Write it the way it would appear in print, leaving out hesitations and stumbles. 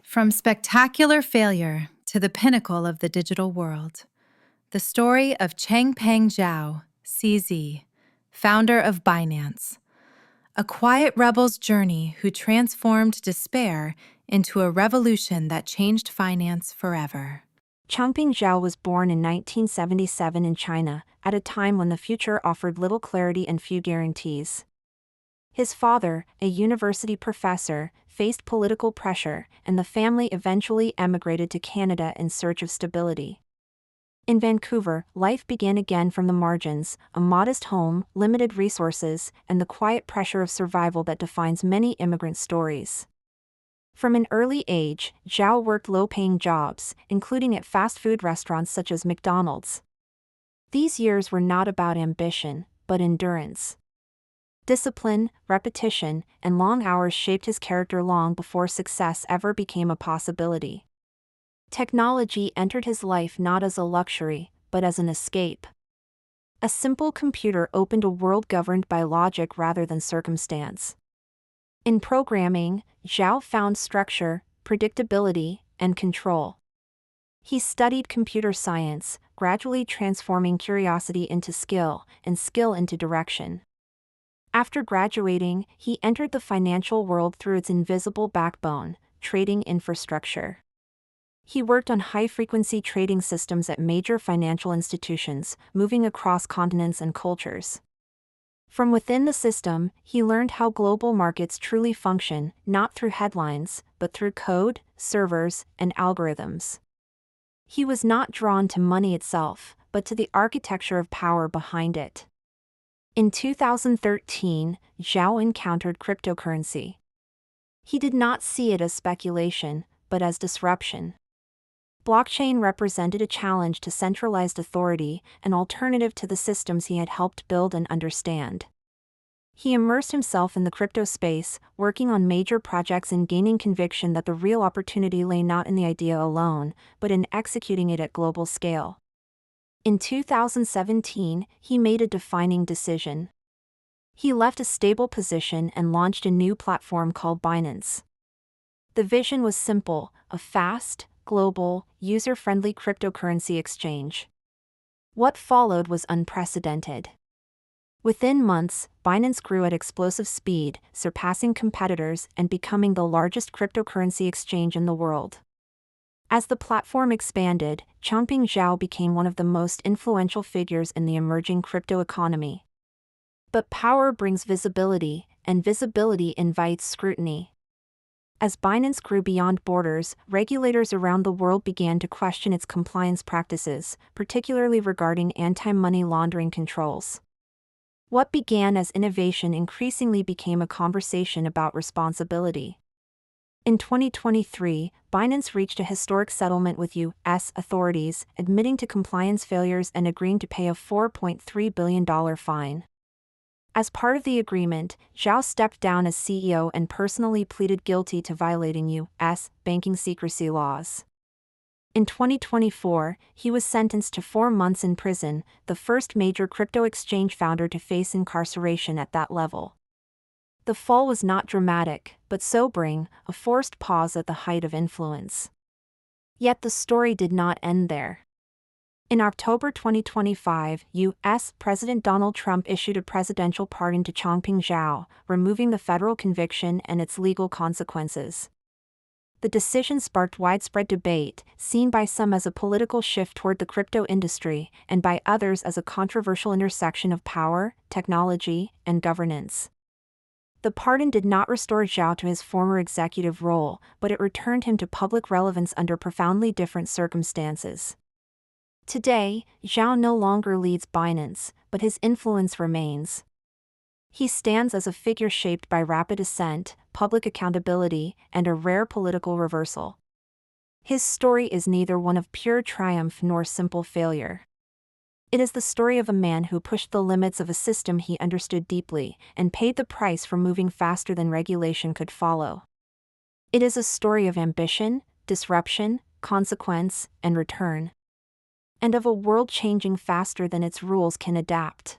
From spectacular failure to the pinnacle of the digital world, the story of Changpeng Zhao, CZ, founder of Binance, a quiet rebel's journey who transformed despair into a revolution that changed finance forever. Changpeng Zhao was born in 1977 in China, at a time when the future offered little clarity and few guarantees. His father, a university professor, faced political pressure, and the family eventually emigrated to Canada in search of stability. In Vancouver, life began again from the margins, a modest home, limited resources, and the quiet pressure of survival that defines many immigrant stories. From an early age, Zhao worked low-paying jobs, including at fast food restaurants such as McDonald's. These years were not about ambition, but endurance. Discipline, repetition, and long hours shaped his character long before success ever became a possibility. Technology entered his life not as a luxury, but as an escape. A simple computer opened a world governed by logic rather than circumstance. In programming, Zhao found structure, predictability, and control. He studied computer science, gradually transforming curiosity into skill, and skill into direction. After graduating, he entered the financial world through its invisible backbone, trading infrastructure. He worked on high-frequency trading systems at major financial institutions, moving across continents and cultures. From within the system, he learned how global markets truly function, not through headlines, but through code, servers, and algorithms. He was not drawn to money itself, but to the architecture of power behind it. In 2013, Zhao encountered cryptocurrency. He did not see it as speculation, but as disruption. Blockchain represented a challenge to centralized authority, an alternative to the systems he had helped build and understand. He immersed himself in the crypto space, working on major projects and gaining conviction that the real opportunity lay not in the idea alone, but in executing it at global scale. In 2017, he made a defining decision. He left a stable position and launched a new platform called Binance. The vision was simple: a fast, global, user-friendly cryptocurrency exchange. What followed was unprecedented. Within months, Binance grew at explosive speed, surpassing competitors and becoming the largest cryptocurrency exchange in the world. As the platform expanded, Changpeng Zhao became one of the most influential figures in the emerging crypto economy. But power brings visibility, and visibility invites scrutiny. As Binance grew beyond borders, regulators around the world began to question its compliance practices, particularly regarding anti-money laundering controls. What began as innovation increasingly became a conversation about responsibility. In 2023, Binance reached a historic settlement with U.S. authorities, admitting to compliance failures and agreeing to pay a $4.3 billion fine. As part of the agreement, Zhao stepped down as CEO and personally pleaded guilty to violating U.S. banking secrecy laws. In 2024, he was sentenced to 4 months in prison, the first major crypto exchange founder to face incarceration at that level. The fall was not dramatic, but sobering, a forced pause at the height of influence. Yet the story did not end there. In October 2025, U.S. President Donald Trump issued a presidential pardon to Changpeng Zhao, removing the federal conviction and its legal consequences. The decision sparked widespread debate, seen by some as a political shift toward the crypto industry, and by others as a controversial intersection of power, technology, and governance. The pardon did not restore Zhao to his former executive role, but it returned him to public relevance under profoundly different circumstances. Today, Zhao no longer leads Binance, but his influence remains. He stands as a figure shaped by rapid ascent, public accountability, and a rare political reversal. His story is neither one of pure triumph nor simple failure. It is the story of a man who pushed the limits of a system he understood deeply, and paid the price for moving faster than regulation could follow. It is a story of ambition, disruption, consequence, and return. And of a world changing faster than its rules can adapt.